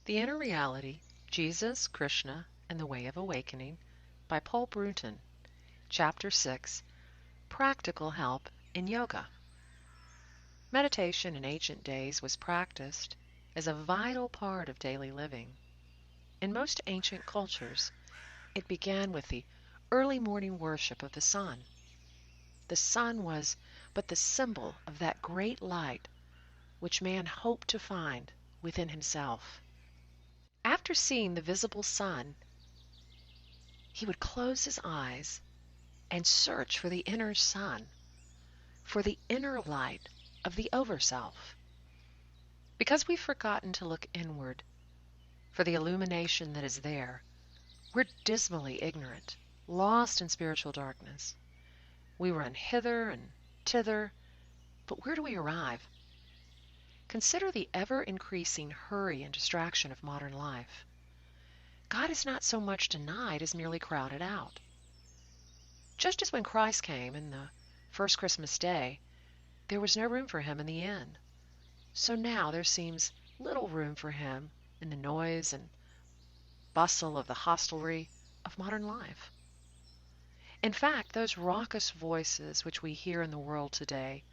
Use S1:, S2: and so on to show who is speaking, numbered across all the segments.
S1: The Inner Reality, Jesus, Krishna, and the Way of Awakening by Brunton. Chapter 6, Practical Help in Yoga. Meditation in ancient days was practiced as a vital part of daily living. In most ancient cultures, it began with the early morning worship of the sun. The sun was but the symbol of that great light which man hoped to find within himself. After seeing the visible sun, he would close his eyes and search for the inner sun, for the inner light of the overself. Because we've forgotten to look inward for the illumination that is there, we're dismally ignorant, lost in spiritual darkness. We run hither and thither, but where do we arrive? Consider the ever-increasing hurry and distraction of modern life. God is not so much denied as merely crowded out. Just as when Christ came in the first Christmas day, there was no room for him in the inn. So now there seems little room for him in the noise and bustle of the hostelry of modern life. In fact, those raucous voices which we hear in the world today,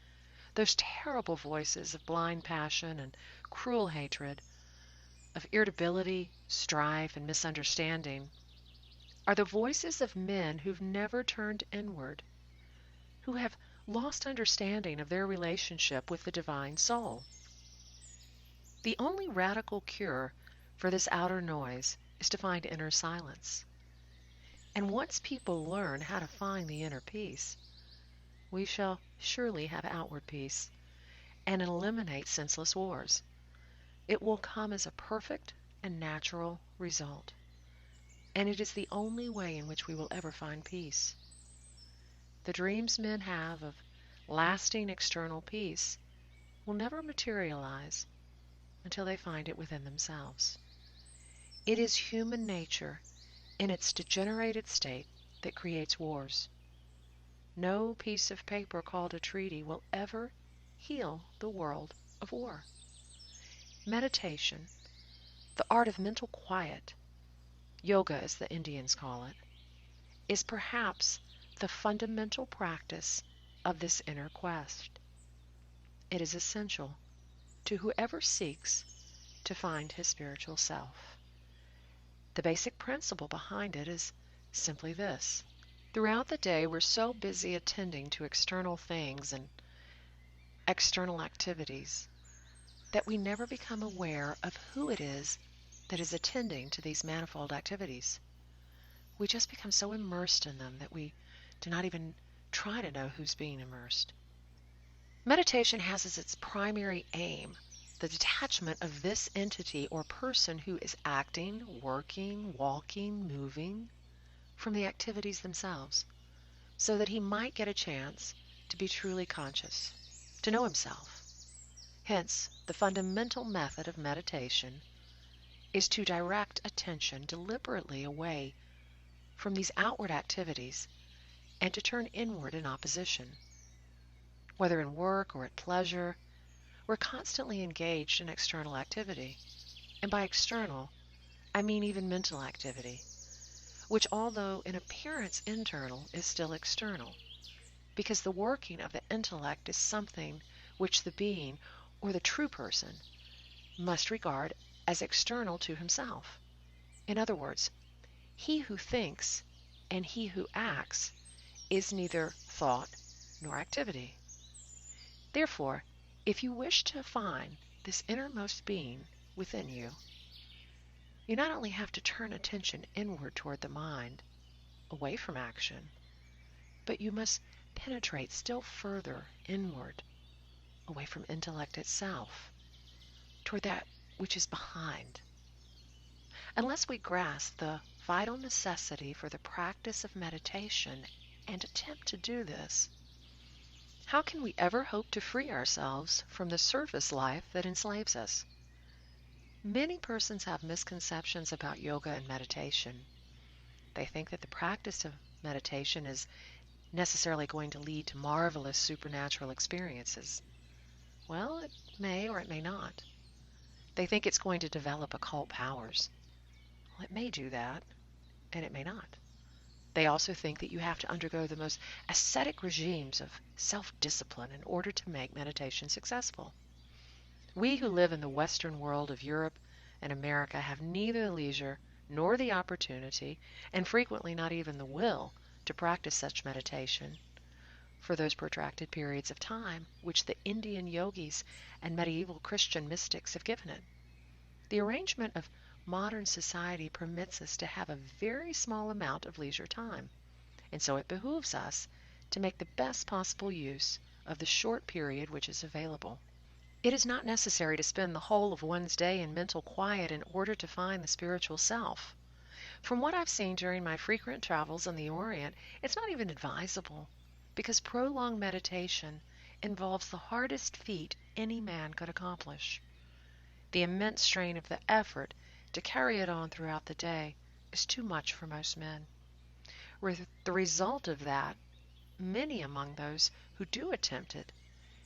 S1: those terrible voices of blind passion and cruel hatred, of irritability, strife, and misunderstanding, are the voices of men who've never turned inward, who have lost understanding of their relationship with the divine soul. The only radical cure for this outer noise is to find inner silence. And once people learn how to find the inner peace, we shall surely have outward peace and eliminate senseless wars. It will come as a perfect and natural result. And it is the only way in which we will ever find peace. The dreams men have of lasting external peace will never materialize until they find it within themselves. It is human nature in its degenerated state that creates wars. No piece of paper called a treaty will ever heal the world of war. Meditation, the art of mental quiet, yoga as the Indians call it, is perhaps the fundamental practice of this inner quest. It is essential to whoever seeks to find his spiritual self. The basic principle behind it is simply this. Throughout the day, we're so busy attending to external things and external activities that we never become aware of who it is that is attending to these manifold activities. We just become so immersed in them that we do not even try to know who's being immersed. Meditation has as its primary aim the detachment of this entity or person who is acting, working, walking, moving from the activities themselves, so that he might get a chance to be truly conscious, to know himself. Hence, the fundamental method of meditation is to direct attention deliberately away from these outward activities and to turn inward in opposition. Whether in work or at pleasure, we're constantly engaged in external activity. And by external, I mean even mental activity, which although in appearance internal is still external, because the working of the intellect is something which the being or the true person must regard as external to himself. In other words, he who thinks and he who acts is neither thought nor activity. Therefore, if you wish to find this innermost being within you, you not only have to turn attention inward toward the mind, away from action, but you must penetrate still further inward, away from intellect itself, toward that which is behind. Unless we grasp the vital necessity for the practice of meditation and attempt to do this, how can we ever hope to free ourselves from the surface life that enslaves us? Many persons have misconceptions about yoga and meditation. They think that the practice of meditation is necessarily going to lead to marvelous supernatural experiences. Well, it may or it may not. They think it's going to develop occult powers. Well, it may do that, and it may not. They also think that you have to undergo the most ascetic regimes of self-discipline in order to make meditation successful. We who live in the Western world of Europe and America have neither the leisure nor the opportunity, and frequently not even the will, to practice such meditation for those protracted periods of time which the Indian yogis and medieval Christian mystics have given it. The arrangement of modern society permits us to have a very small amount of leisure time, and so it behooves us to make the best possible use of the short period which is available. It is not necessary to spend the whole of one's day in mental quiet in order to find the spiritual self. From what I've seen during my frequent travels in the Orient, it's not even advisable, because prolonged meditation involves the hardest feat any man could accomplish. The immense strain of the effort to carry it on throughout the day is too much for most men. With the result of that, many among those who do attempt it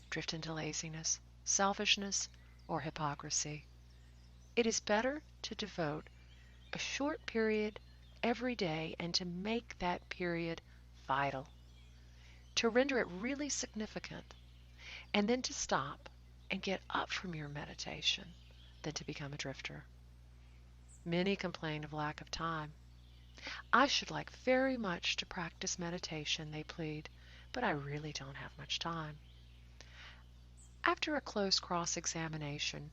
S1: drift into laziness, selfishness, or hypocrisy. It is better to devote a short period every day and to make that period vital, to render it really significant, and then to stop and get up from your meditation than to become a drifter. Many complain of lack of time. I should like very much to practice meditation, they plead, but I really don't have much time. After a close cross-examination,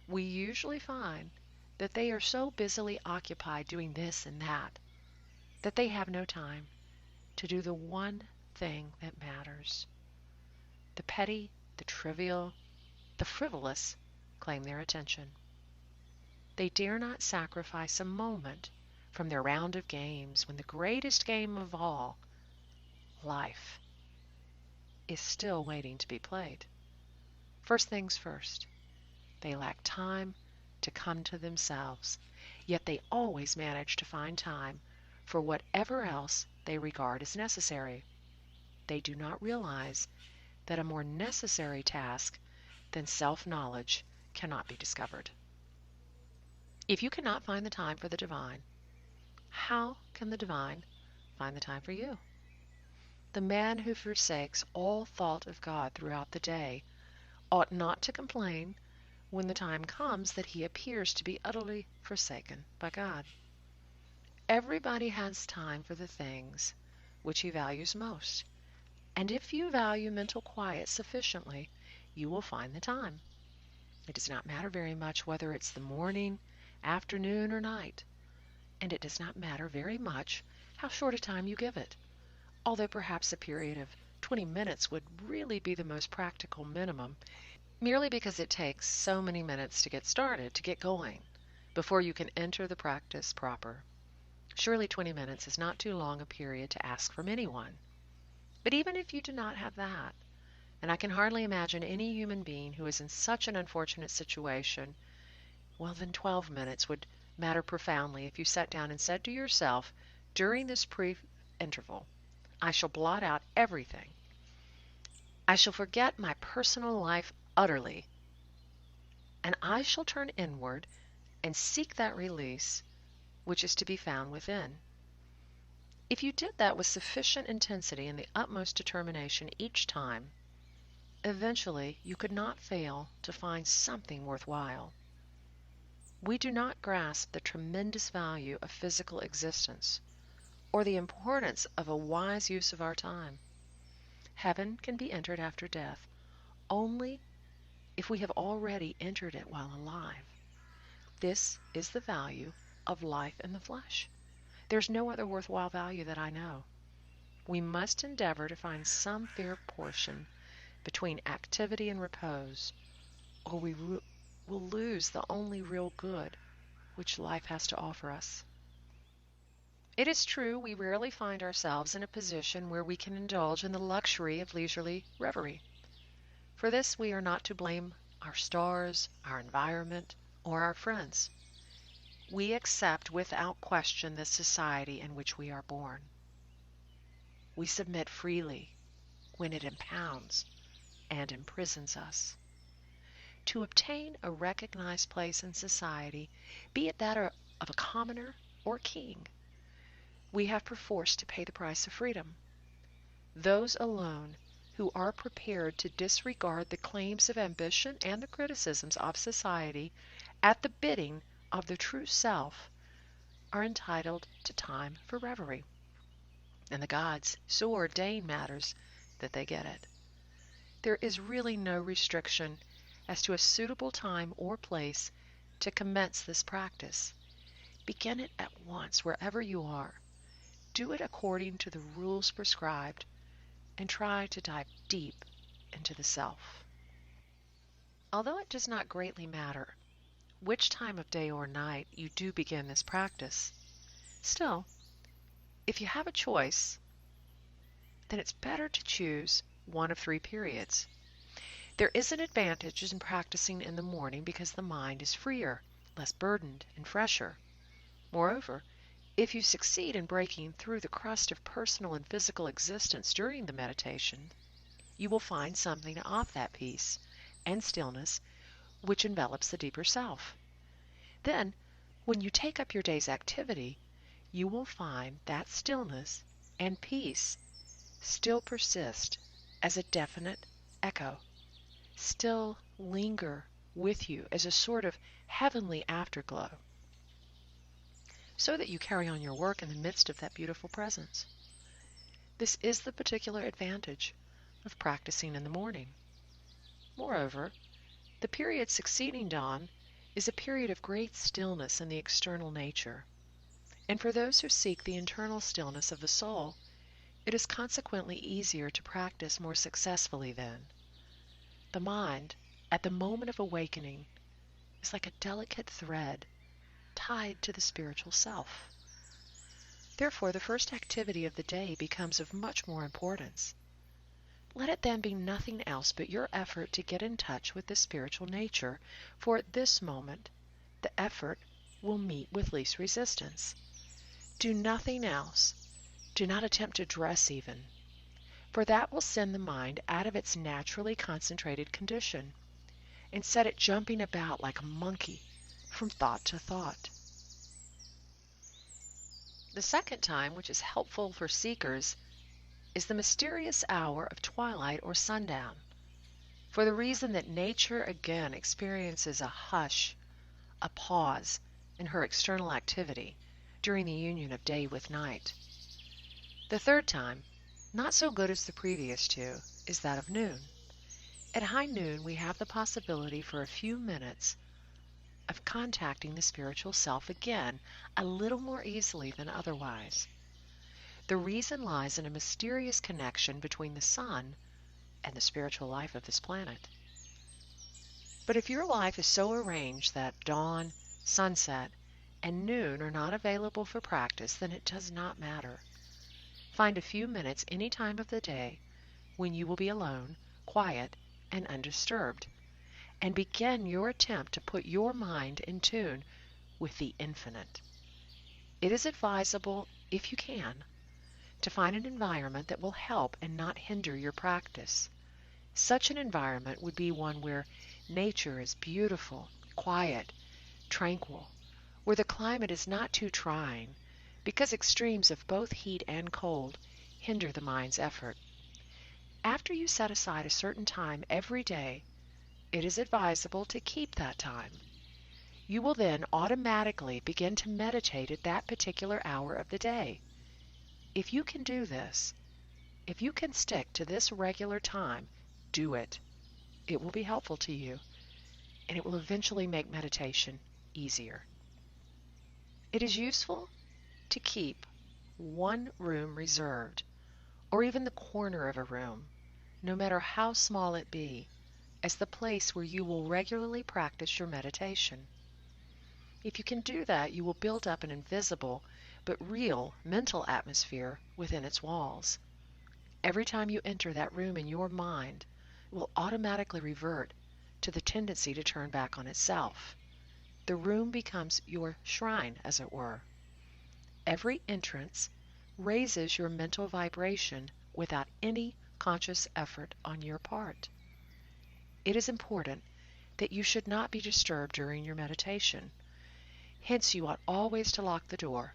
S1: we usually find that they are so busily occupied doing this and that they have no time to do the one thing that matters. The petty, the trivial, the frivolous claim their attention. They dare not sacrifice a moment from their round of games when the greatest game of all, life, is still waiting to be played. First things first, they lack time to come to themselves, yet they always manage to find time for whatever else they regard as necessary. They do not realize that a more necessary task than self-knowledge cannot be discovered. If you cannot find the time for the divine, how can the divine find the time for you? The man who forsakes all thought of God throughout the day ought not to complain when the time comes that he appears to be utterly forsaken by God. Everybody has time for the things which he values most, and if you value mental quiet sufficiently, you will find the time. It does not matter very much whether it's the morning, afternoon, or night, and it does not matter very much how short a time you give it, although perhaps a period of 20 minutes would really be the most practical minimum, merely because it takes so many minutes to get started, to get going, before you can enter the practice proper. Surely 20 minutes is not too long a period to ask from anyone. But even if you do not have that, and I can hardly imagine any human being who is in such an unfortunate situation, well, then 12 minutes would matter profoundly if you sat down and said to yourself, during this brief interval, I shall blot out everything. I shall forget my personal life utterly, and I shall turn inward and seek that release which is to be found within. If you did that with sufficient intensity and the utmost determination each time, eventually you could not fail to find something worthwhile. We do not grasp the tremendous value of physical existence or the importance of a wise use of our time. Heaven can be entered after death only if we have already entered it while alive. This is the value of life in the flesh. There's no other worthwhile value that I know. We must endeavor to find some fair portion between activity and repose, or we will lose the only real good which life has to offer us. It is true we rarely find ourselves in a position where we can indulge in the luxury of leisurely reverie. For this we are not to blame our stars, our environment, or our friends. We accept without question the society in which we are born. We submit freely when it impounds and imprisons us. to obtain a recognized place in society, be it that of a commoner or king, we have perforce to pay the price of freedom. Those alone who are prepared to disregard the claims of ambition and the criticisms of society at the bidding of the true self are entitled to time for reverie. And the gods so ordain matters that they get it. There is really no restriction as to a suitable time or place to commence this practice. Begin it at once wherever you are. Do it according to the rules prescribed, and try to dive deep into the self. Although it does not greatly matter which time of day or night you do begin this practice, still, if you have a choice, then it's better to choose one of 3 periods. There is an advantage in practicing in the morning because the mind is freer, less burdened, and fresher. Moreover, if you succeed in breaking through the crust of personal and physical existence during the meditation, you will find something of that peace and stillness which envelops the deeper self. Then, when you take up your day's activity, you will find that stillness and peace still persist as a definite echo, still linger with you as a sort of heavenly afterglow, so that you carry on your work in the midst of that beautiful presence. This is the particular advantage of practicing in the morning. Moreover, the period succeeding dawn is a period of great stillness in the external nature, and for those who seek the internal stillness of the soul, it is consequently easier to practice more successfully then. The mind, at the moment of awakening, is like a delicate thread tied to the spiritual self. Therefore, the first activity of the day becomes of much more importance. Let it then be nothing else but your effort to get in touch with the spiritual nature, for at this moment, the effort will meet with least resistance. Do nothing else. Do not attempt to dress even, for that will send the mind out of its naturally concentrated condition and set it jumping about like a monkey from thought to thought. The second time, which is helpful for seekers, is the mysterious hour of twilight or sundown, for the reason that nature again experiences a hush, a pause in her external activity during the union of day with night. The third time, not so good as the previous 2, is that of noon. At high noon we have the possibility for a few minutes of contacting the spiritual self again a little more easily than otherwise. The reason lies in a mysterious connection between the sun and the spiritual life of this planet. But if your life is so arranged that dawn, sunset, and noon are not available for practice, then it does not matter. Find a few minutes any time of the day when you will be alone, quiet, and undisturbed, and begin your attempt to put your mind in tune with the infinite. It is advisable, if you can, to find an environment that will help and not hinder your practice. Such an environment would be one where nature is beautiful, quiet, tranquil, where the climate is not too trying, because extremes of both heat and cold hinder the mind's effort. After you set aside a certain time every day, it is advisable to keep that time. You will then automatically begin to meditate at that particular hour of the day. If you can do this, if you can stick to this regular time, do it. It will be helpful to you, and it will eventually make meditation easier. It is useful to keep one room reserved, or even the corner of a room, no matter how small it be, as the place where you will regularly practice your meditation. If you can do that, you will build up an invisible but real mental atmosphere within its walls. Every time you enter that room in your mind, it will automatically revert to the tendency to turn back on itself. The room becomes your shrine, as it were. Every entrance raises your mental vibration without any conscious effort on your part. It is important that you should not be disturbed during your meditation. Hence you ought always to lock the door.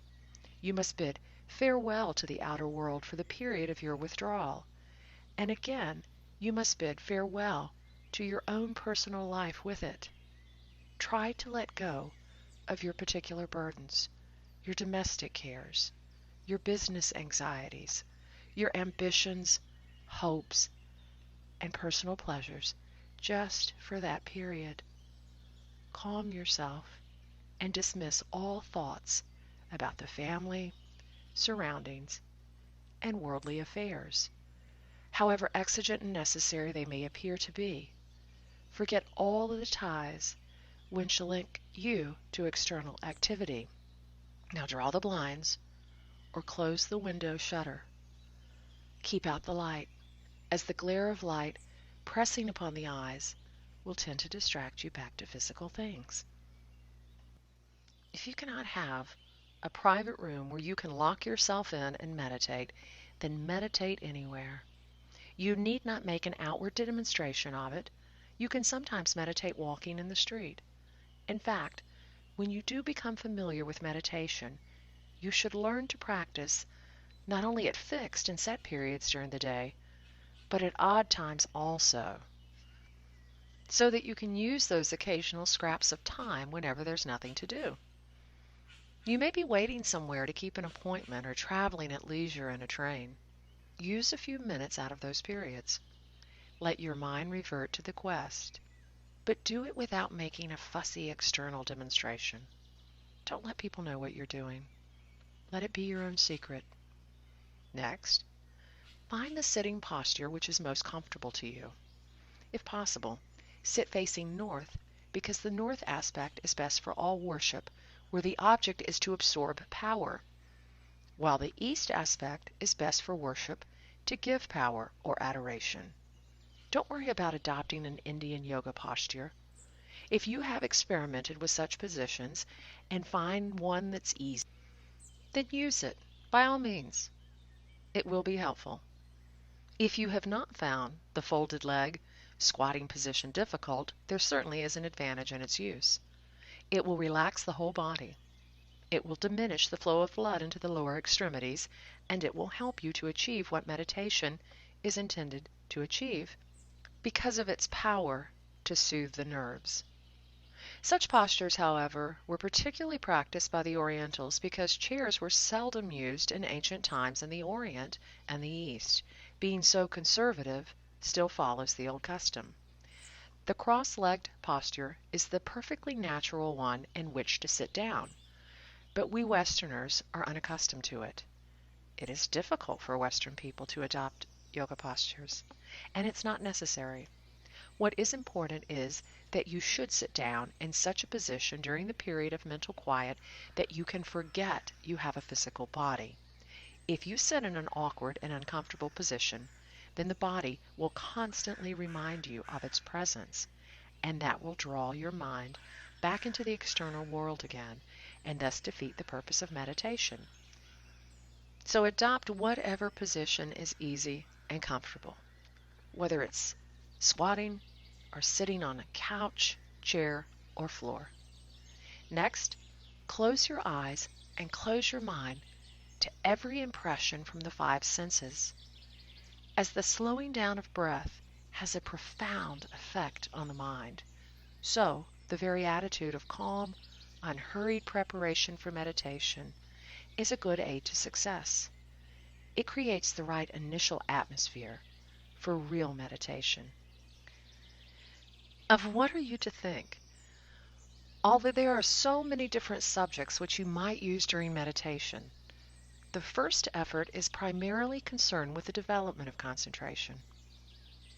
S1: You must bid farewell to the outer world for the period of your withdrawal. And again, you must bid farewell to your own personal life with it. Try to let go of your particular burdens, your domestic cares, your business anxieties, your ambitions, hopes, and personal pleasures just for that period. Calm yourself and dismiss all thoughts about the family, surroundings, and worldly affairs, however exigent and necessary they may appear to be. Forget all of the ties which link you to external activity. Now draw the blinds or close the window shutter. Keep out the light, as the glare of light pressing upon the eyes will tend to distract you back to physical things. If you cannot have a private room where you can lock yourself in and meditate, then meditate anywhere. You need not make an outward demonstration of it. You can sometimes meditate walking in the street. In fact, when you do become familiar with meditation, you should learn to practice not only at fixed and set periods during the day, but at odd times also, so that you can use those occasional scraps of time whenever there's nothing to do. You may be waiting somewhere to keep an appointment or traveling at leisure in a train. Use a few minutes out of those periods. Let your mind revert to the quest, but do it without making a fussy external demonstration. Don't let people know what you're doing. Let it be your own secret. Next, find the sitting posture which is most comfortable to you. If possible, sit facing north, because the north aspect is best for all worship, where the object is to absorb power, while the east aspect is best for worship, to give power or adoration. Don't worry about adopting an Indian yoga posture. If you have experimented with such positions and find one that's easy, then use it, by all means. It will be helpful. If you have not found the folded leg, squatting position difficult, there certainly is an advantage in its use. It will relax the whole body. It will diminish the flow of blood into the lower extremities, and it will help you to achieve what meditation is intended to achieve because of its power to soothe the nerves. Such postures, however, were particularly practiced by the Orientals because chairs were seldom used in ancient times in the Orient, and the East, being so conservative, still follows the old custom. The cross-legged posture is the perfectly natural one in which to sit down, but we Westerners are unaccustomed to it. It is difficult for Western people to adopt yoga postures, and it's not necessary. What is important is that you should sit down in such a position during the period of mental quiet that you can forget you have a physical body. If you sit in an awkward and uncomfortable position, then the body will constantly remind you of its presence, and that will draw your mind back into the external world again, and thus defeat the purpose of meditation. So adopt whatever position is easy and comfortable, whether it's squatting or sitting on a couch, chair, or floor. Next, close your eyes and close your mind to every impression from the five senses, as the slowing down of breath has a profound effect on the mind. So, the very attitude of calm, unhurried preparation for meditation is a good aid to success. It creates the right initial atmosphere for real meditation. Of what are you to think? Although there are so many different subjects which you might use during meditation, the first effort is primarily concerned with the development of concentration.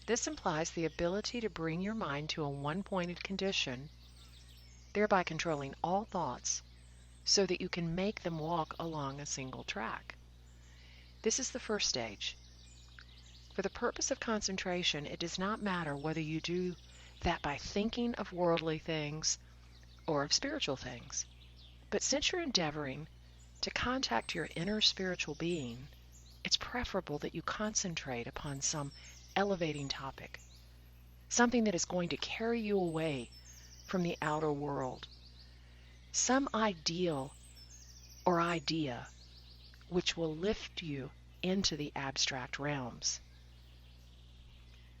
S1: This implies the ability to bring your mind to a one-pointed condition, thereby controlling all thoughts so that you can make them walk along a single track. This is the first stage. For the purpose of concentration, it does not matter whether you do that by thinking of worldly things or of spiritual things. But since you're endeavoring to contact your inner spiritual being, it's preferable that you concentrate upon some elevating topic, something that is going to carry you away from the outer world, some ideal or idea which will lift you into the abstract realms.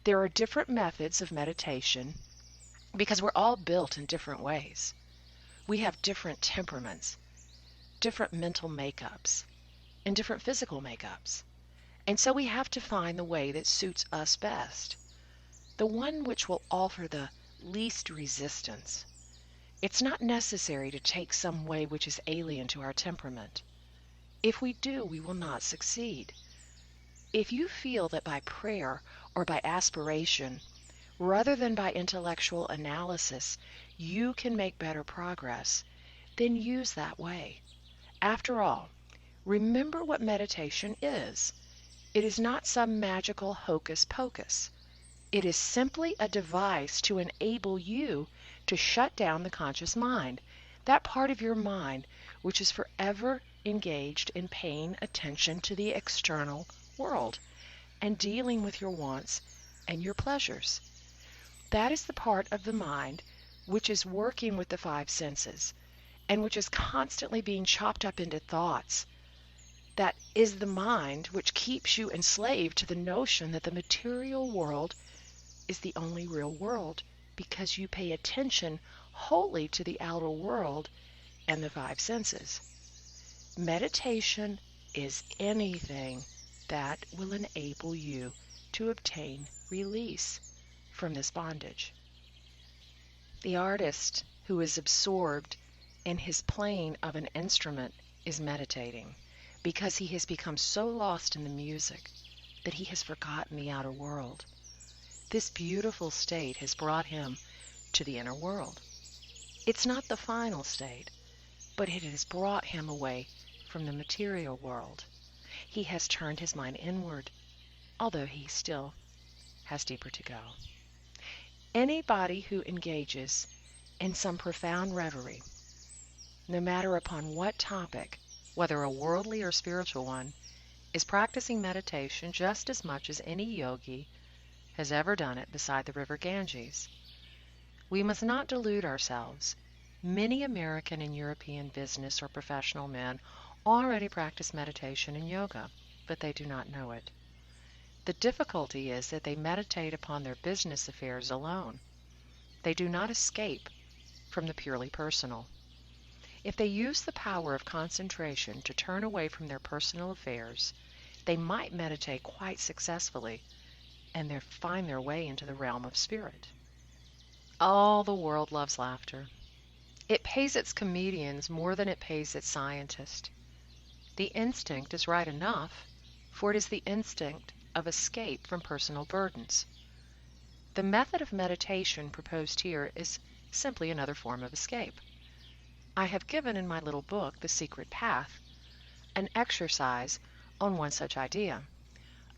S1: There are different methods of meditation because we're all built in different ways. We have different temperaments, different mental makeups, and different physical makeups. And so we have to find the way that suits us best, the one which will offer the least resistance. It's not necessary to take some way which is alien to our temperament. If we do, we will not succeed. If you feel that by prayer or by aspiration, rather than by intellectual analysis, you can make better progress, then use that way. After all, remember what meditation is. It is not some magical hocus pocus. It is simply a device to enable you to shut down the conscious mind, that part of your mind which is forever engaged in paying attention to the external world and dealing with your wants and your pleasures. That is the part of the mind which is working with the five senses and which is constantly being chopped up into thoughts. That is the mind which keeps you enslaved to the notion that the material world is the only real world, because you pay attention wholly to the outer world and the five senses. Meditation is anything that will enable you to obtain release from this bondage. The artist who is absorbed in his playing of an instrument is meditating, because he has become so lost in the music that he has forgotten the outer world. This beautiful state has brought him to the inner world. It's not the final state, but it has brought him away from the material world. He has turned his mind inward, although he still has deeper to go. Anybody who engages in some profound reverie, no matter upon what topic, whether a worldly or spiritual one, is practicing meditation just as much as any yogi has ever done it beside the river Ganges. We must not delude ourselves. Many American and European business or professional men already practice meditation and yoga, but they do not know it. The difficulty is that they meditate upon their business affairs alone. They do not escape from the purely personal. If they use the power of concentration to turn away from their personal affairs, they might meditate quite successfully and find their way into the realm of spirit. All the world loves laughter. It pays its comedians more than it pays its scientists. The instinct is right enough, for it is the instinct of escape from personal burdens. The method of meditation proposed here is simply another form of escape. I have given in my little book, The Secret Path, an exercise on one such idea.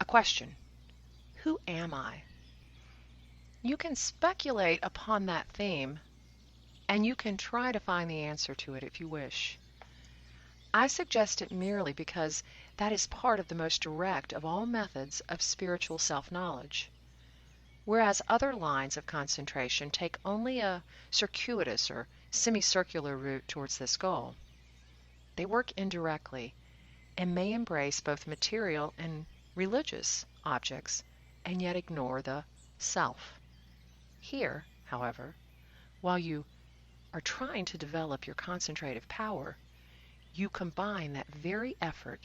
S1: A question: who am I? You can speculate upon that theme, and you can try to find the answer to it if you wish. I suggest it merely because that is part of the most direct of all methods of spiritual self-knowledge, whereas other lines of concentration take only a circuitous or semicircular route towards this goal. They work indirectly and may embrace both material and religious objects and yet ignore the self. Here, however, while you are trying to develop your concentrative power, you combine that very effort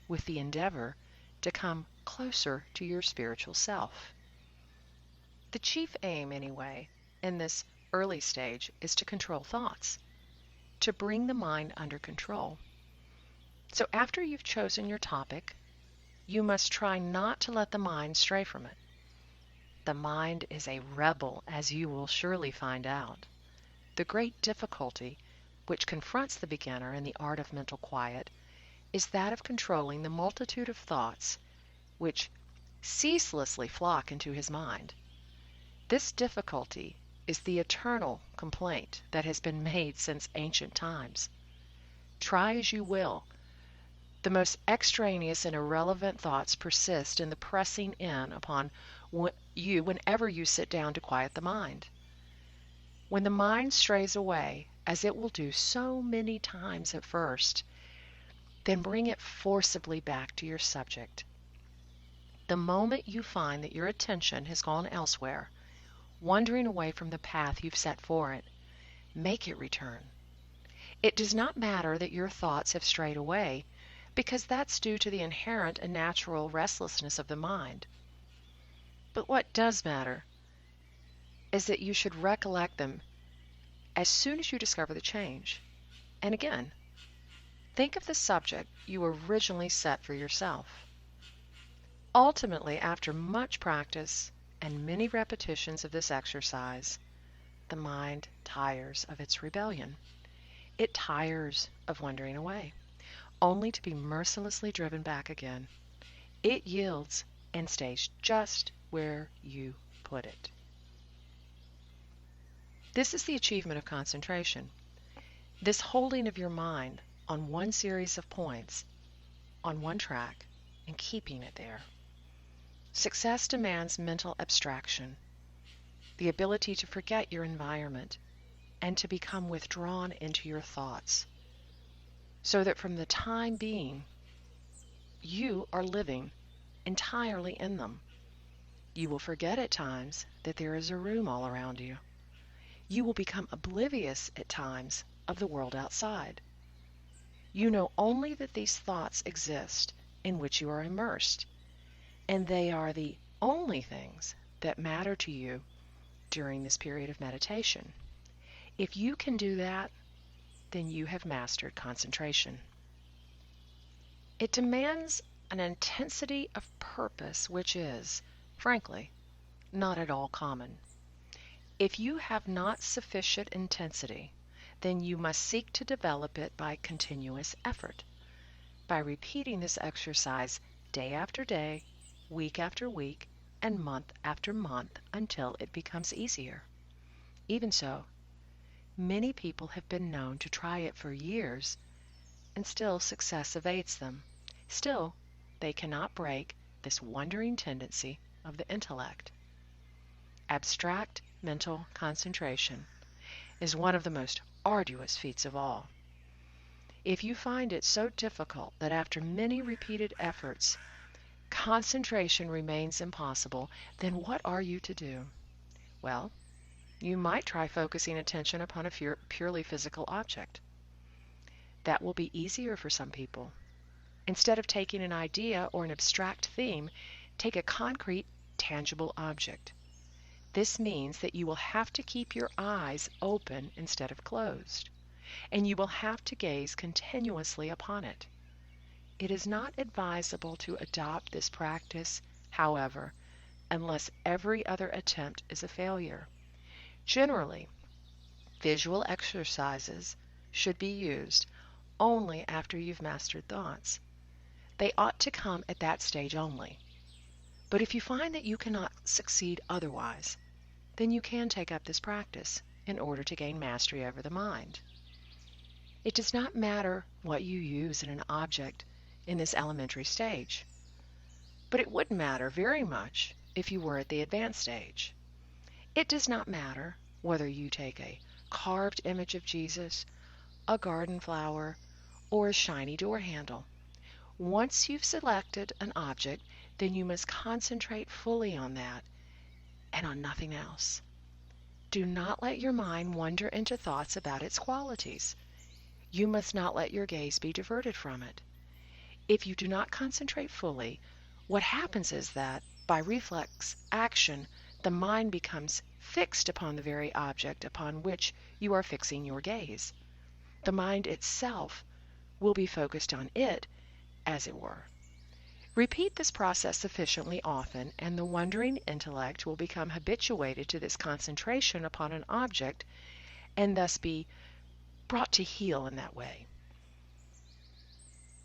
S1: with the endeavor to come closer to your spiritual self. The chief aim, anyway, in this early stage is to control thoughts, to bring the mind under control. So after you've chosen your topic, you must try not to let the mind stray from it. The mind is a rebel, as you will surely find out. The great difficulty which confronts the beginner in the art of mental quiet is that of controlling the multitude of thoughts which ceaselessly flock into his mind. This difficulty is the eternal complaint that has been made since ancient times. Try as you will, the most extraneous and irrelevant thoughts persist in the pressing in upon you whenever you sit down to quiet the mind. When the mind strays away, as it will do so many times at first, then bring it forcibly back to your subject. The moment you find that your attention has gone elsewhere, wandering away from the path you've set for it, make it return. It does not matter that your thoughts have strayed away, because that's due to the inherent and natural restlessness of the mind. But what does matter is that you should recollect them as soon as you discover the change. And again, think of the subject you originally set for yourself. Ultimately, after much practice and many repetitions of this exercise, the mind tires of its rebellion. It tires of wandering away, only to be mercilessly driven back again. It yields and stays just where you put it. This is the achievement of concentration. This holding of your mind on one series of points, on one track, and keeping it there. Success demands mental abstraction, the ability to forget your environment and to become withdrawn into your thoughts, so that from the time being, you are living entirely in them. You will forget at times that there is a room all around you. You will become oblivious at times of the world outside. You know only that these thoughts exist in which you are immersed, and they are the only things that matter to you during this period of meditation. If you can do that, then you have mastered concentration. It demands an intensity of purpose which is, frankly, not at all common. If you have not sufficient intensity, then you must seek to develop it by continuous effort, by repeating this exercise day after day, week after week, and month after month until it becomes easier. Even so, many people have been known to try it for years, and still success evades them. Still, they cannot break this wandering tendency of the intellect. Abstract mental concentration is one of the most arduous feats of all. If you find it so difficult that after many repeated efforts, concentration remains impossible, then what are you to do? Well, you might try focusing attention upon a purely physical object. That will be easier for some people. Instead of taking an idea or an abstract theme, take a concrete, tangible object. This means that you will have to keep your eyes open instead of closed, and you will have to gaze continuously upon it. It is not advisable to adopt this practice, however, unless every other attempt is a failure. Generally, visual exercises should be used only after you've mastered thoughts. They ought to come at that stage only. But if you find that you cannot succeed otherwise, then you can take up this practice in order to gain mastery over the mind. It does not matter what you use in an object in this elementary stage, but it would matter very much if you were at the advanced stage. It does not matter whether you take a carved image of Jesus, a garden flower, or a shiny door handle. Once you've selected an object, then you must concentrate fully on that and on nothing else. Do not let your mind wander into thoughts about its qualities. You must not let your gaze be diverted from it. If you do not concentrate fully, what happens is that, by reflex action, the mind becomes fixed upon the very object upon which you are fixing your gaze. The mind itself will be focused on it, as it were. Repeat this process sufficiently often, and the wandering intellect will become habituated to this concentration upon an object, and thus be brought to heel in that way.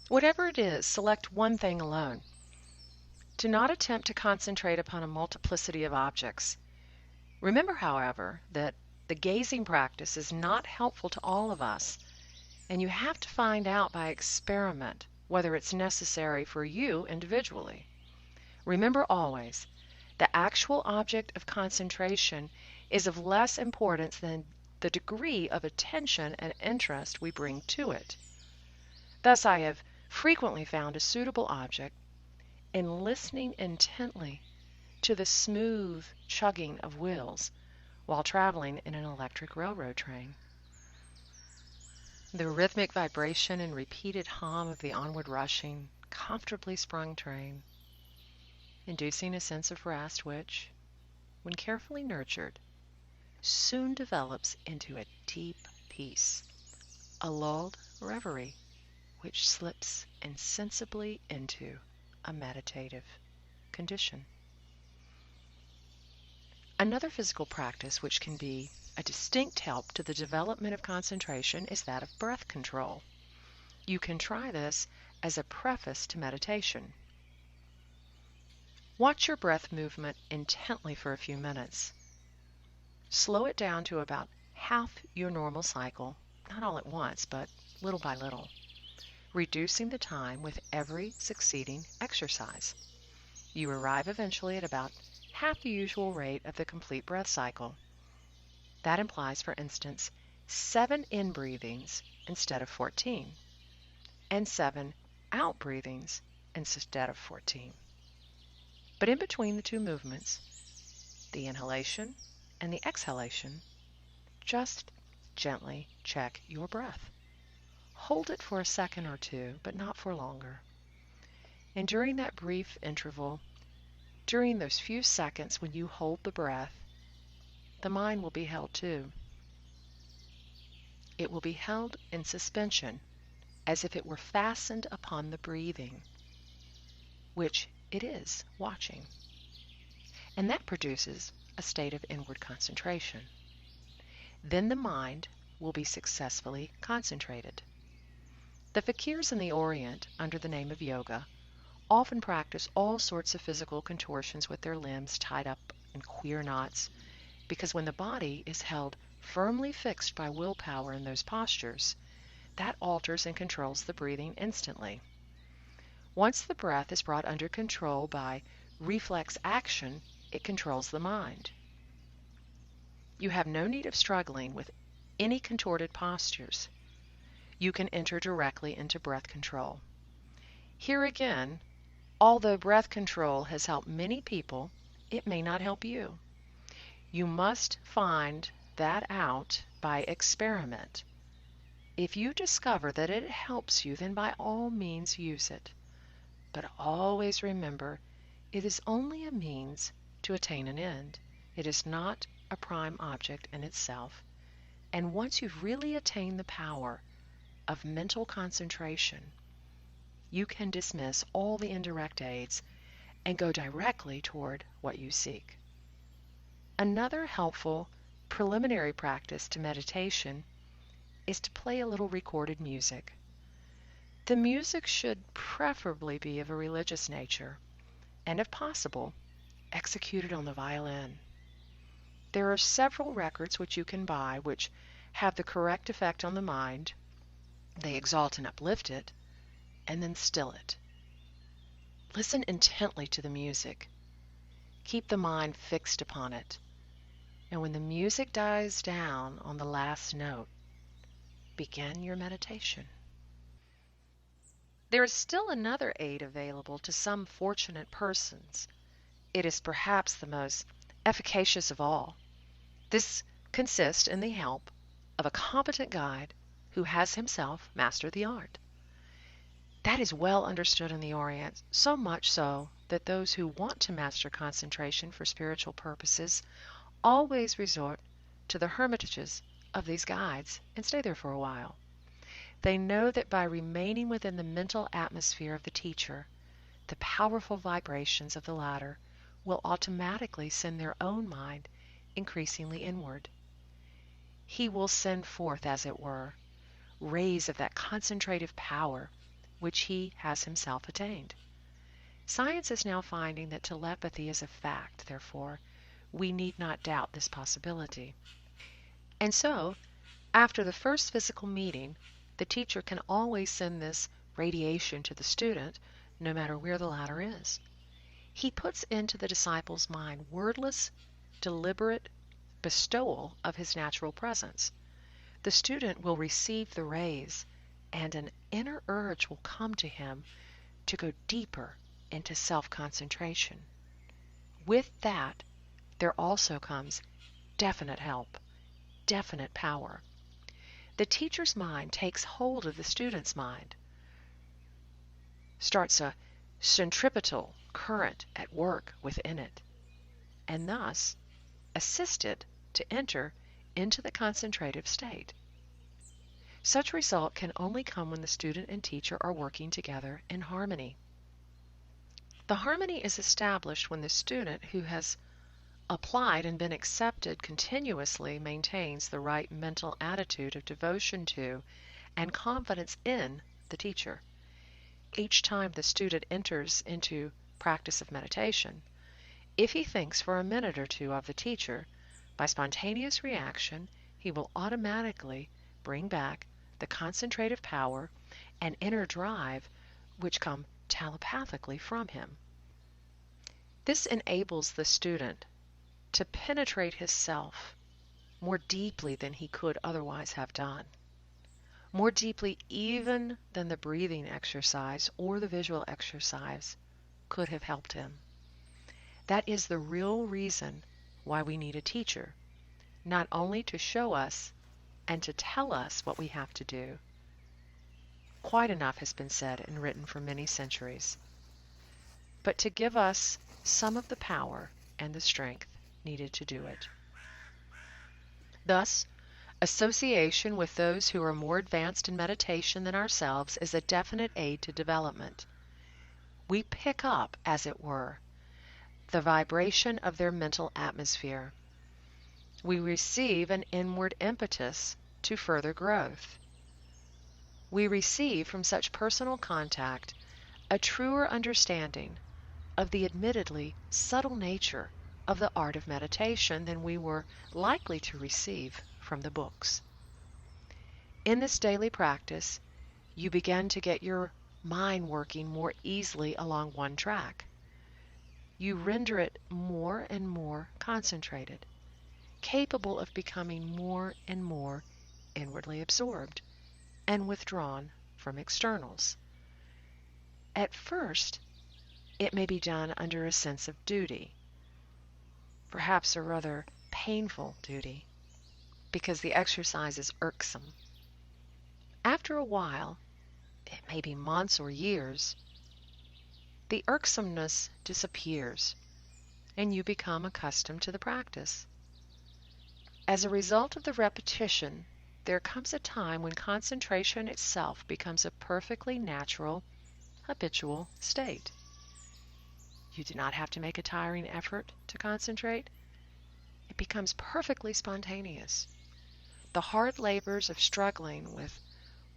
S1: Whatever it is, select one thing alone. Do not attempt to concentrate upon a multiplicity of objects. Remember, however, that the gazing practice is not helpful to all of us, and you have to find out by experiment whether it's necessary for you individually. Remember always, the actual object of concentration is of less importance than the degree of attention and interest we bring to it. Thus I have frequently found a suitable object in listening intently to the smooth chugging of wheels while traveling in an electric railroad train. The rhythmic vibration and repeated hum of the onward rushing, comfortably sprung train, inducing a sense of rest which, when carefully nurtured, soon develops into a deep peace, a lulled reverie which slips insensibly into a meditative condition. Another physical practice which can be a distinct help to the development of concentration is that of breath control. You can try this as a preface to meditation. Watch your breath movement intently for a few minutes. Slow it down to about half your normal cycle, not all at once, but little by little, reducing the time with every succeeding exercise. You arrive eventually at about half the usual rate of the complete breath cycle. That implies, for instance, 7 in-breathings instead of 14, and 7 out-breathings instead of 14. But in between the two movements, the inhalation and the exhalation, just gently check your breath. Hold it for a second or two, but not for longer. And during that brief interval, during those few seconds when you hold the breath, the mind will be held too. It will be held in suspension as if it were fastened upon the breathing, which it is watching. And that produces a state of inward concentration. Then the mind will be successfully concentrated. The fakirs in the Orient, under the name of yoga, often practice all sorts of physical contortions with their limbs tied up in queer knots, because when the body is held firmly fixed by willpower in those postures, that alters and controls the breathing instantly. Once the breath is brought under control by reflex action, it controls the mind. You have no need of struggling with any contorted postures. You can enter directly into breath control. Here again, although breath control has helped many people, it may not help you. You must find that out by experiment. If you discover that it helps you, then by all means use it. But always remember, it is only a means to attain an end. It is not a prime object in itself. And once you've really attained the power of mental concentration, you can dismiss all the indirect aids and go directly toward what you seek. Another helpful preliminary practice to meditation is to play a little recorded music. The music should preferably be of a religious nature, and if possible, executed on the violin. There are several records which you can buy which have the correct effect on the mind. They exalt and uplift it, and then still it. Listen intently to the music. Keep the mind fixed upon it. And when the music dies down on the last note, begin your meditation. There is still another aid available to some fortunate persons. It is perhaps the most efficacious of all. This consists in the help of a competent guide who has himself mastered the art. That is well understood in the Orient, so much so that those who want to master concentration for spiritual purposes always resort to the hermitages of these guides and stay there for a while. They know that by remaining within the mental atmosphere of the teacher, the powerful vibrations of the latter will automatically send their own mind increasingly inward. He will send forth, as it were, rays of that concentrative power which he has himself attained. Science is now finding that telepathy is a fact, therefore, we need not doubt this possibility. And so, after the first physical meeting, the teacher can always send this radiation to the student, no matter where the latter is. He puts into the disciple's mind wordless, deliberate, bestowal of his natural presence. The student will receive the rays, and an inner urge will come to him to go deeper into self-concentration. With that, there also comes definite help, definite power. The teacher's mind takes hold of the student's mind, starts a centripetal current at work within it, and thus assist it to enter into the concentrative state. Such result can only come when the student and teacher are working together in harmony. The harmony is established when the student who has applied and been accepted continuously maintains the right mental attitude of devotion to and confidence in the teacher. Each time the student enters into practice of meditation, if he thinks for a minute or two of the teacher, by spontaneous reaction, he will automatically bring back the concentrative power and inner drive which come telepathically from him. This enables the student to penetrate his self more deeply than he could otherwise have done, more deeply even than the breathing exercise or the visual exercise could have helped him. That is the real reason why we need a teacher, not only to show us and to tell us what we have to do. Quite enough has been said and written for many centuries, but to give us some of the power and the strength needed to do it. Thus, association with those who are more advanced in meditation than ourselves is a definite aid to development. We pick up, as it were, the vibration of their mental atmosphere. We receive an inward impetus to further growth. We receive from such personal contact a truer understanding of the admittedly subtle nature of the art of meditation than we were likely to receive from the books. In this daily practice, you begin to get your mind working more easily along one track. You render it more and more concentrated, capable of becoming more and more inwardly absorbed and withdrawn from externals. At first, it may be done under a sense of duty, perhaps a rather painful duty, because the exercise is irksome. After a while, it may be months or years, the irksomeness disappears and you become accustomed to the practice. As a result of the repetition, there comes a time when concentration itself becomes a perfectly natural, habitual state. You do not have to make a tiring effort to concentrate. It becomes perfectly spontaneous. The hard labors of struggling with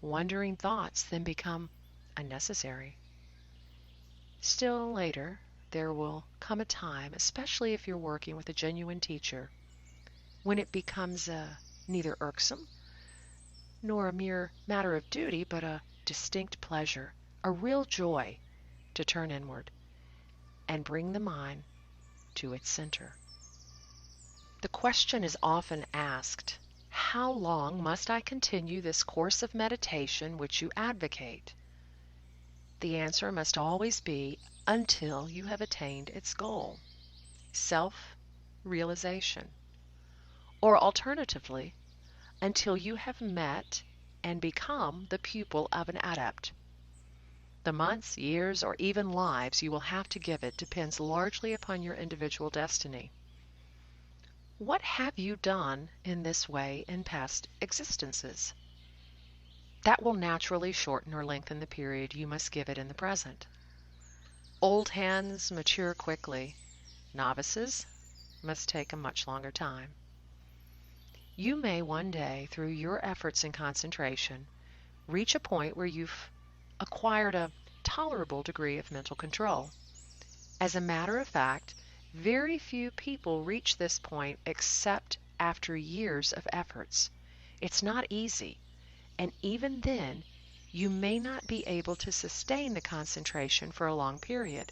S1: wandering thoughts then become unnecessary. Still later, there will come a time, especially if you're working with a genuine teacher, when it becomes neither irksome nor a mere matter of duty, but a distinct pleasure, a real joy to turn inward and bring the mind to its center. The question is often asked, how long must I continue this course of meditation which you advocate? The answer must always be until you have attained its goal, self-realization, or alternatively, until you have met and become the pupil of an adept. The months, years, or even lives you will have to give it depends largely upon your individual destiny. What have you done in this way in past existences? That will naturally shorten or lengthen the period you must give it in the present. Old hands mature quickly. Novices must take a much longer time. You may one day, through your efforts in concentration, reach a point where you've acquired a tolerable degree of mental control. As a matter of fact, very few people reach this point except after years of efforts. It's not easy, and even then, you may not be able to sustain the concentration for a long period.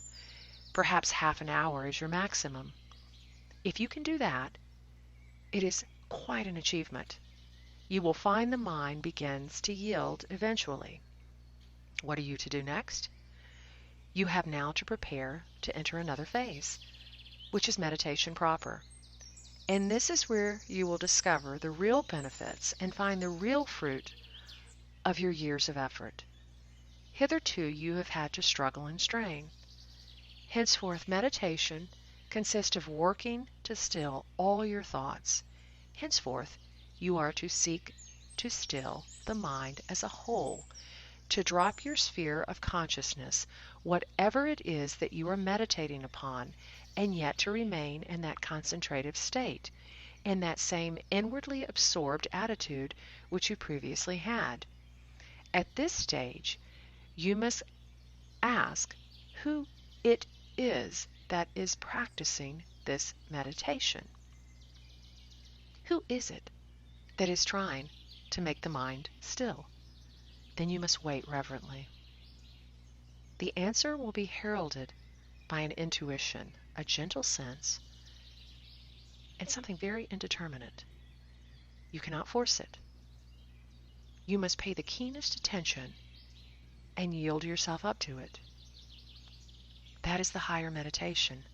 S1: Perhaps half an hour is your maximum. If you can do that, It is quite an achievement. You will find the mind begins to yield eventually. What are you to do next? You have now to prepare to enter another phase, which is meditation proper. And this is where you will discover the real benefits and find the real fruit of your years of effort. Hitherto you have had to struggle and strain. Henceforth meditation consists of working to still all your thoughts. Henceforth you are to seek to still the mind as a whole, to drop your sphere of consciousness, whatever it is that you are meditating upon, and yet to remain in that concentrative state, in that same inwardly absorbed attitude which you previously had. At this stage, you must ask who it is that is practicing this meditation. Who is it that is trying to make the mind still? Then you must wait reverently. The answer will be heralded by an intuition, a gentle sense, and something very indeterminate. You cannot force it. You must pay the keenest attention and yield yourself up to it. That is the higher meditation.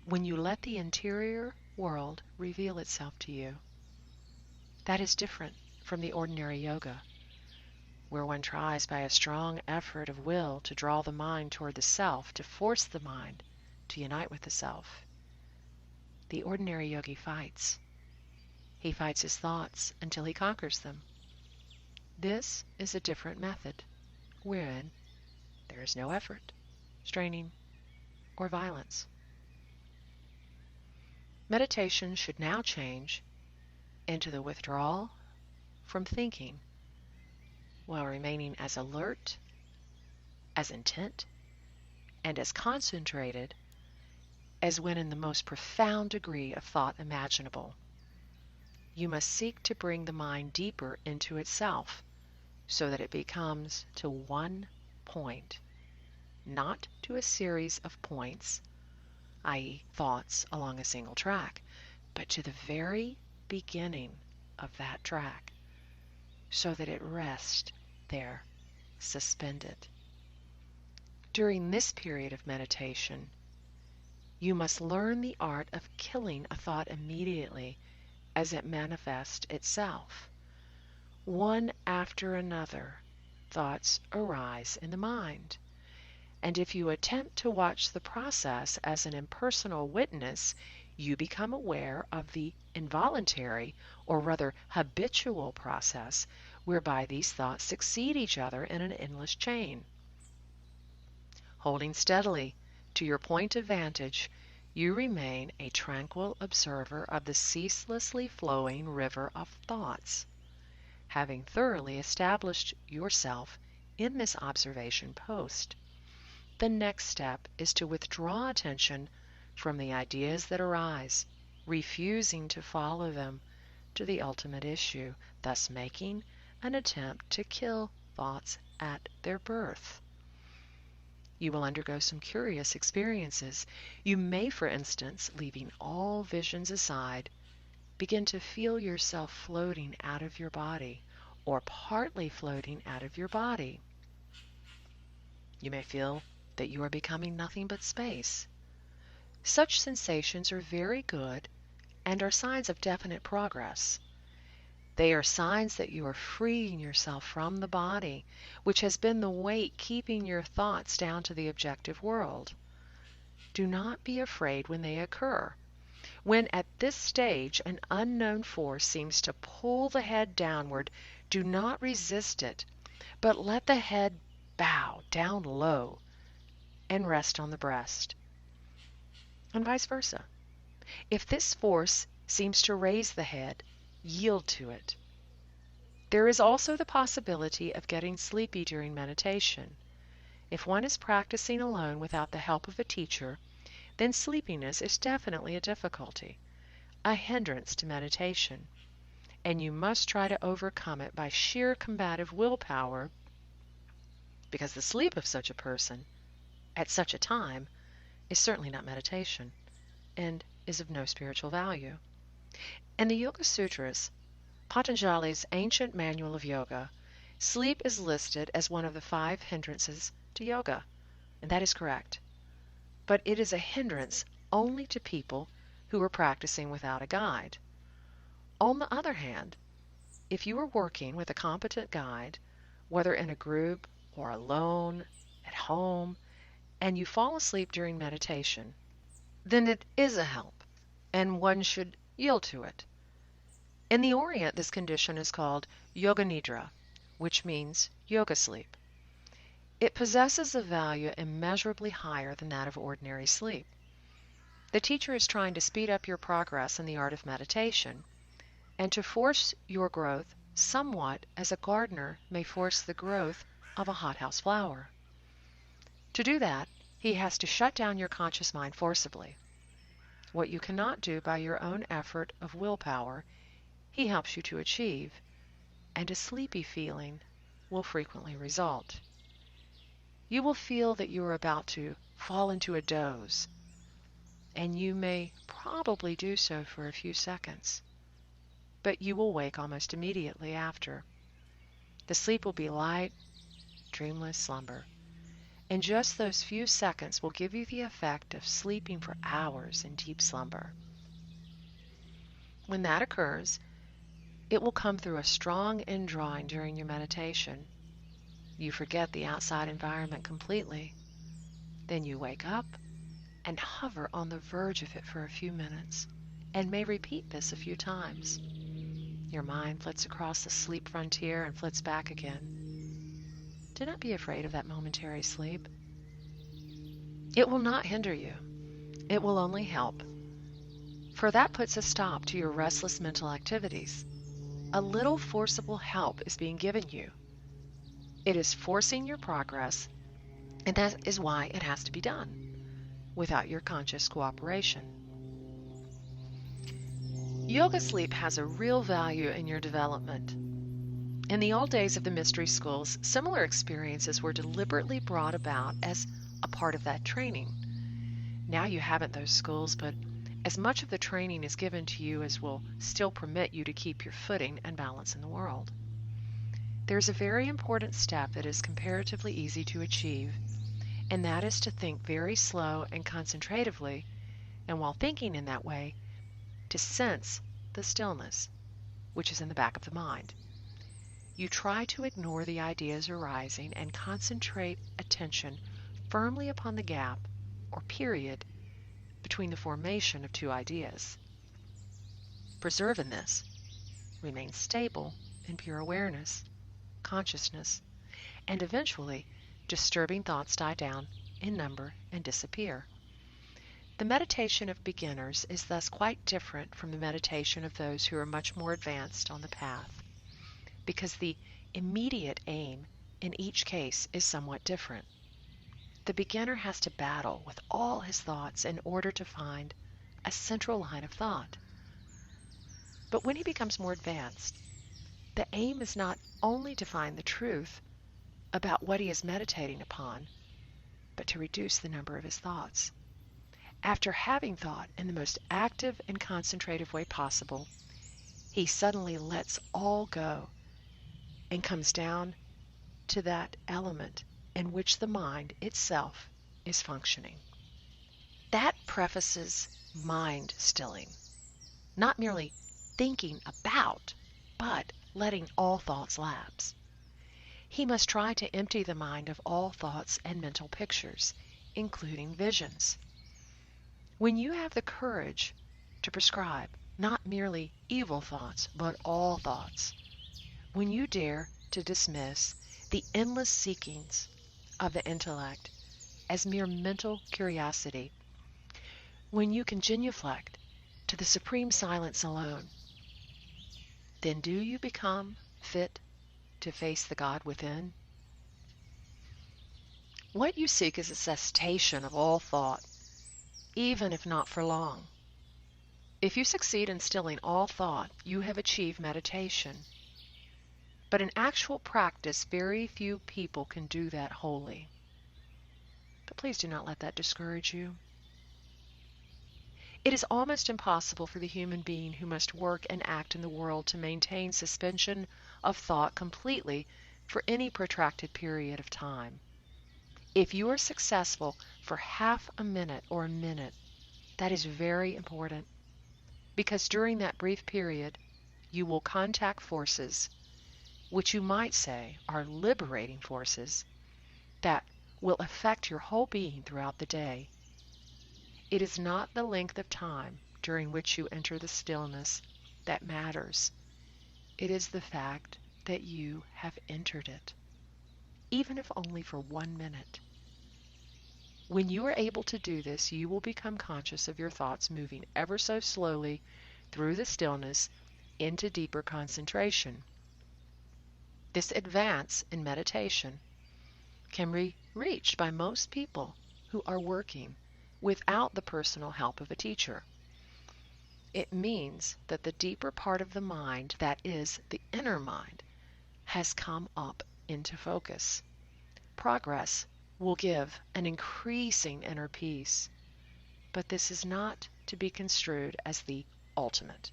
S1: When you let the interior world reveal itself to you, that is different from the ordinary yoga, where one tries by a strong effort of will to draw the mind toward the self, to force the mind to unite with the self. The ordinary yogi fights. He fights his thoughts until he conquers them. This is a different method, wherein there is no effort, straining, or violence. Meditation should now change into the withdrawal from thinking, while remaining as alert, as intent, and as concentrated as when in the most profound degree of thought imaginable. You must seek to bring the mind deeper into itself, so that it becomes to one point, not to a series of points, i.e. thoughts along a single track, but to the very beginning of that track, so that it rests there, suspended. During this period of meditation, you must learn the art of killing a thought immediately as it manifests itself. One after another, thoughts arise in the mind. And if you attempt to watch the process as an impersonal witness, you become aware of the involuntary, or rather habitual process, whereby these thoughts succeed each other in an endless chain. Holding steadily to your point of vantage, you remain a tranquil observer of the ceaselessly flowing river of thoughts. Having thoroughly established yourself in this observation post, the next step is to withdraw attention from the ideas that arise, refusing to follow them to the ultimate issue, thus making an attempt to kill thoughts at their birth. You will undergo some curious experiences. You may, for instance, leaving all visions aside, begin to feel yourself floating out of your body, or partly floating out of your body. You may feel that you are becoming nothing but space. Such sensations are very good and are signs of definite progress. They are signs that you are freeing yourself from the body, which has been the weight keeping your thoughts down to the objective world. Do not be afraid when they occur. When at this stage an unknown force seems to pull the head downward, do not resist it, but let the head bow down low and rest on the breast. And vice versa. If this force seems to raise the head, yield to it. There is also the possibility of getting sleepy during meditation. If one is practicing alone without the help of a teacher, then sleepiness is definitely a difficulty, a hindrance to meditation, and you must try to overcome it by sheer combative willpower, because the sleep of such a person at such a time is certainly not meditation and is of no spiritual value. In the Yoga Sutras, Patanjali's ancient manual of yoga, sleep is listed as one of the 5 hindrances to yoga, and that is correct. But it is a hindrance only to people who are practicing without a guide. On the other hand, if you are working with a competent guide, whether in a group or alone, at home, and you fall asleep during meditation, then it is a help, and one should yield to it. In the Orient, this condition is called yoga nidra, which means yoga sleep. It possesses a value immeasurably higher than that of ordinary sleep. The teacher is trying to speed up your progress in the art of meditation, and to force your growth somewhat as a gardener may force the growth of a hothouse flower. To do that, he has to shut down your conscious mind forcibly. What you cannot do by your own effort of willpower, he helps you to achieve, and a sleepy feeling will frequently result. You will feel that you are about to fall into a doze, and you may probably do so for a few seconds, but you will wake almost immediately after. The sleep will be light, dreamless slumber, and just those few seconds will give you the effect of sleeping for hours in deep slumber. When that occurs, it will come through a strong indrawing during your meditation. You forget the outside environment completely. Then you wake up and hover on the verge of it for a few minutes, and may repeat this a few times. Your mind flits across the sleep frontier and flits back again. Do not be afraid of that momentary sleep. It will not hinder you. It will only help. For that puts a stop to your restless mental activities. A little forcible help is being given you. It is forcing your progress, and that is why it has to be done, without your conscious cooperation. Yoga sleep has a real value in your development. In the old days of the mystery schools, similar experiences were deliberately brought about as a part of that training. Now you haven't those schools, but as much of the training is given to you as will still permit you to keep your footing and balance in the world. There's a very important step that is comparatively easy to achieve, and that is to think very slow and concentratively, and while thinking in that way, to sense the stillness, which is in the back of the mind. You try to ignore the ideas arising and concentrate attention firmly upon the gap or period between the formation of 2 ideas. Preserve in this. Remain stable in pure awareness, consciousness, and eventually disturbing thoughts die down in number and disappear. The meditation of beginners is thus quite different from the meditation of those who are much more advanced on the path, because the immediate aim in each case is somewhat different. The beginner has to battle with all his thoughts in order to find a central line of thought. But when he becomes more advanced, the aim is not only to find the truth about what he is meditating upon, but to reduce the number of his thoughts. After having thought in the most active and concentrative way possible, he suddenly lets all go and comes down to that element in which the mind itself is functioning. That prefaces mind stilling, not merely thinking about, but letting all thoughts lapse. He must try to empty the mind of all thoughts and mental pictures, including visions. When you have the courage to prescribe not merely evil thoughts, but all thoughts, when you dare to dismiss the endless seekings of the intellect as mere mental curiosity, when you can genuflect to the supreme silence alone, then do you become fit to face the God within? What you seek is a cessation of all thought, even if not for long. If you succeed in stilling all thought, you have achieved meditation. But in actual practice, very few people can do that wholly. But please do not let that discourage you. It is almost impossible for the human being who must work and act in the world to maintain suspension of thought completely for any protracted period of time. If you are successful for half a minute or a minute, that is very important, because during that brief period, you will contact forces, which you might say are liberating forces, that will affect your whole being throughout the day. It is not the length of time during which you enter the stillness that matters. It is the fact that you have entered it, even if only for 1 minute. When you are able to do this, you will become conscious of your thoughts moving ever so slowly through the stillness into deeper concentration. This advance in meditation can be reached by most people who are working without the personal help of a teacher. It means that the deeper part of the mind, that is, the inner mind, has come up into focus. Progress will give an increasing inner peace, but this is not to be construed as the ultimate.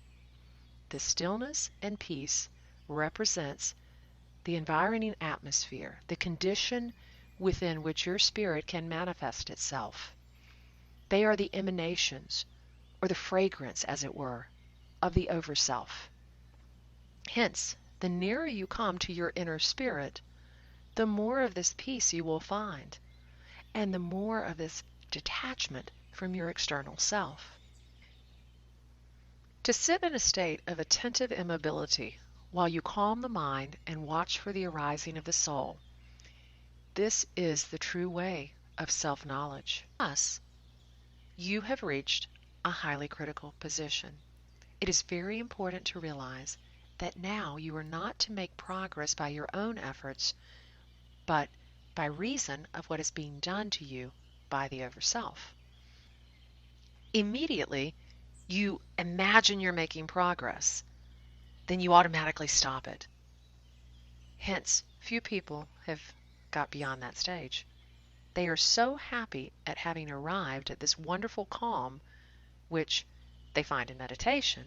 S1: The stillness and peace represents the environing atmosphere, the condition within which your spirit can manifest itself. They are the emanations, or the fragrance, as it were, of the overself. Hence, the nearer you come to your inner spirit, the more of this peace you will find, and the more of this detachment from your external self. To sit in a state of attentive immobility while you calm the mind and watch for the arising of the soul, this is the true way of self-knowledge. Thus, you have reached a highly critical position. It is very important to realize that now you are not to make progress by your own efforts, but by reason of what is being done to you by the overself. Immediately, you imagine you're making progress, then you automatically stop it. Hence, few people have got beyond that stage. They are so happy at having arrived at this wonderful calm, which they find in meditation,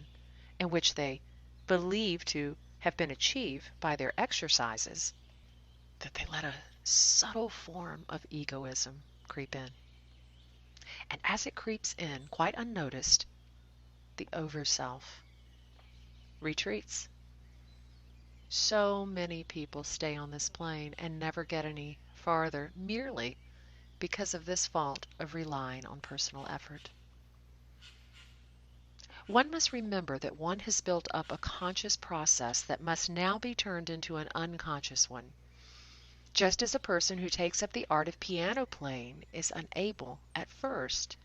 S1: and which they believe to have been achieved by their exercises, that they let a subtle form of egoism creep in. And as it creeps in, quite unnoticed, the overself retreats. So many people stay on this plane and never get any farther, merely because of this fault of relying on personal effort. One must remember that one has built up a conscious process that must now be turned into an unconscious one. Just as a person who takes up the art of piano playing is unable, at first,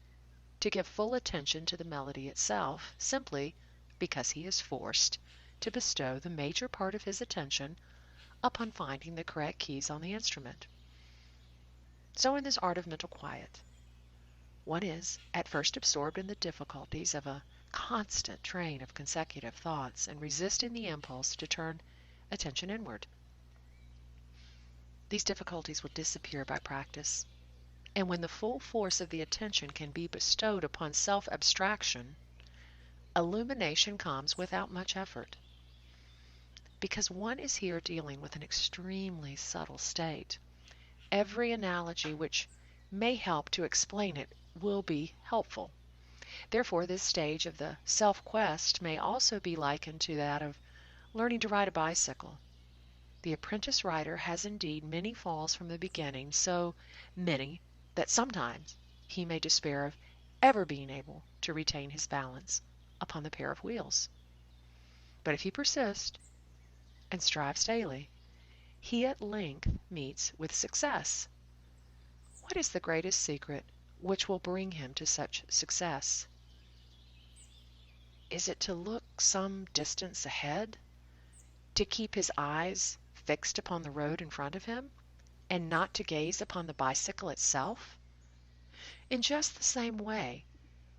S1: to give full attention to the melody itself, simply because he is forced to bestow the major part of his attention upon finding the correct keys on the instrument. So in this art of mental quiet, one is at first absorbed in the difficulties of a constant train of consecutive thoughts and resisting the impulse to turn attention inward. These difficulties will disappear by practice, and when the full force of the attention can be bestowed upon self-abstraction, illumination comes without much effort. Because one is here dealing with an extremely subtle state, every analogy which may help to explain it will be helpful. Therefore, this stage of the self-quest may also be likened to that of learning to ride a bicycle. The apprentice rider has indeed many falls from the beginning, so many that sometimes he may despair of ever being able to retain his balance upon the pair of wheels. But if he persists and strives daily, he at length meets with success. What is the greatest secret which will bring him to such success? Is it to look some distance ahead, to keep his eyes fixed upon the road in front of him, and not to gaze upon the bicycle itself? In just the same way,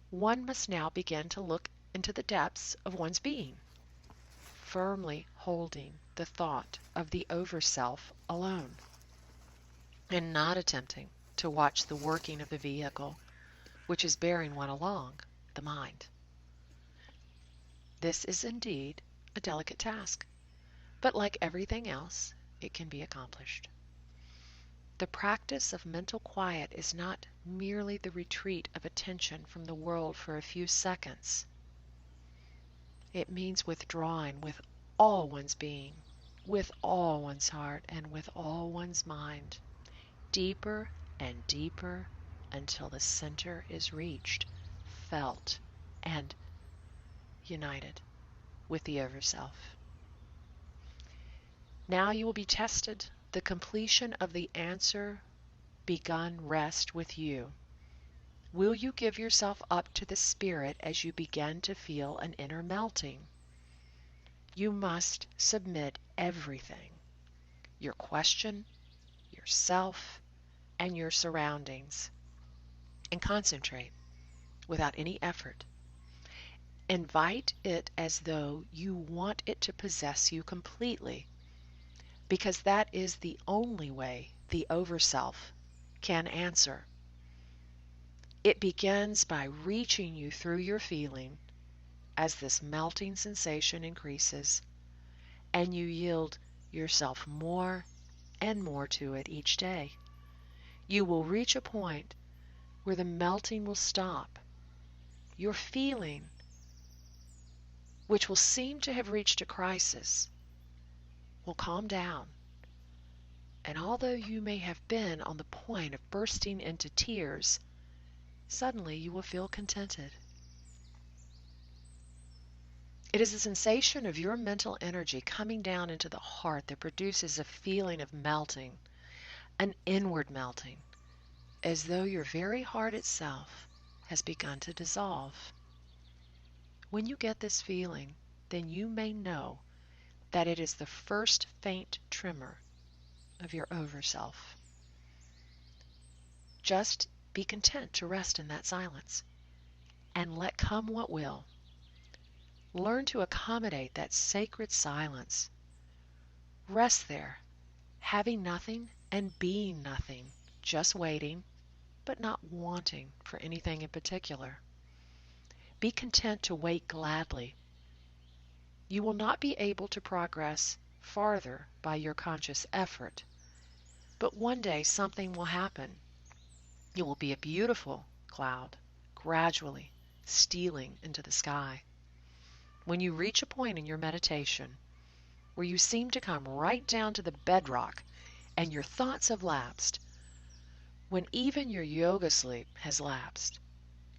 S1: one must now begin to look into the depths of one's being, firmly holding the thought of the overself alone, and not attempting to watch the working of the vehicle which is bearing one along. the mind. This is indeed a delicate task, but like everything else, it can be accomplished. The practice of mental quiet is not merely the retreat of attention from the world for a few seconds. It means withdrawing with all one's being, with all one's heart, and with all one's mind, deeper and deeper until the center is reached, felt, and united with the Overself. Now you will be tested. The completion of the answer begun rests with you. Will you give yourself up to the Spirit as you begin to feel an inner melting? You must submit everything, your question, yourself, and your surroundings, and concentrate without any effort. Invite it as though you want it to possess you completely, because that is the only way the Overself can answer. It begins by reaching you through your feeling as this melting sensation increases, and you yield yourself more and more to it each day. You will reach a point where the melting will stop. Your feeling, which will seem to have reached a crisis, will calm down. And although you may have been on the point of bursting into tears, suddenly you will feel contented. It is the sensation of your mental energy coming down into the heart that produces a feeling of melting, an inward melting, as though your very heart itself has begun to dissolve. When you get this feeling, then you may know that it is the first faint tremor of your Overself. Just be content to rest in that silence and let come what will. Learn to accommodate that sacred silence. Rest there, having nothing and being nothing, just waiting, but not wanting for anything in particular. Be content to wait gladly. You will not be able to progress farther by your conscious effort, but one day something will happen. It will be a beautiful cloud, gradually stealing into the sky. When you reach a point in your meditation where you seem to come right down to the bedrock and your thoughts have lapsed, when even your yoga sleep has lapsed,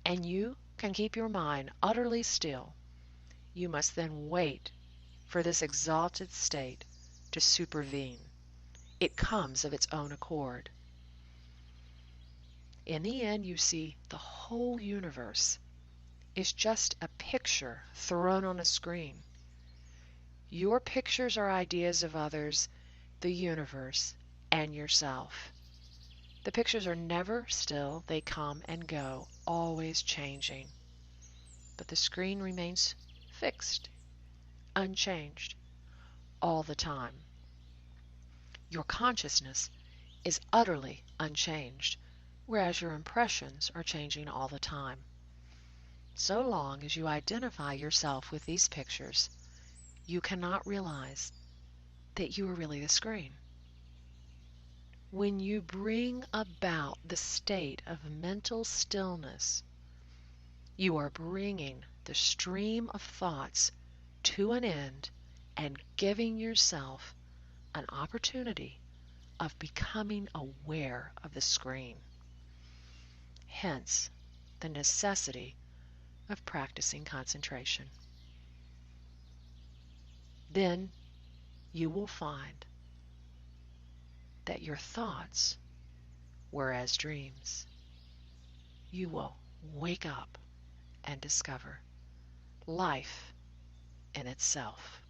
S1: and you can keep your mind utterly still, you must then wait for this exalted state to supervene. It comes of its own accord. In the end, you see the whole universe is just a picture thrown on a screen. Your pictures are ideas of others, the universe, and yourself. The pictures are never still. They come and go, always changing. But the screen remains fixed, unchanged, all the time. Your consciousness is utterly unchanged, whereas your impressions are changing all the time. So long as you identify yourself with these pictures, you cannot realize that you are really the screen. When you bring about the state of mental stillness, you are bringing the stream of thoughts to an end and giving yourself an opportunity of becoming aware of the screen. Hence, the necessity of practicing concentration. Then you will find that your thoughts were as dreams. You will wake up and discover life in itself.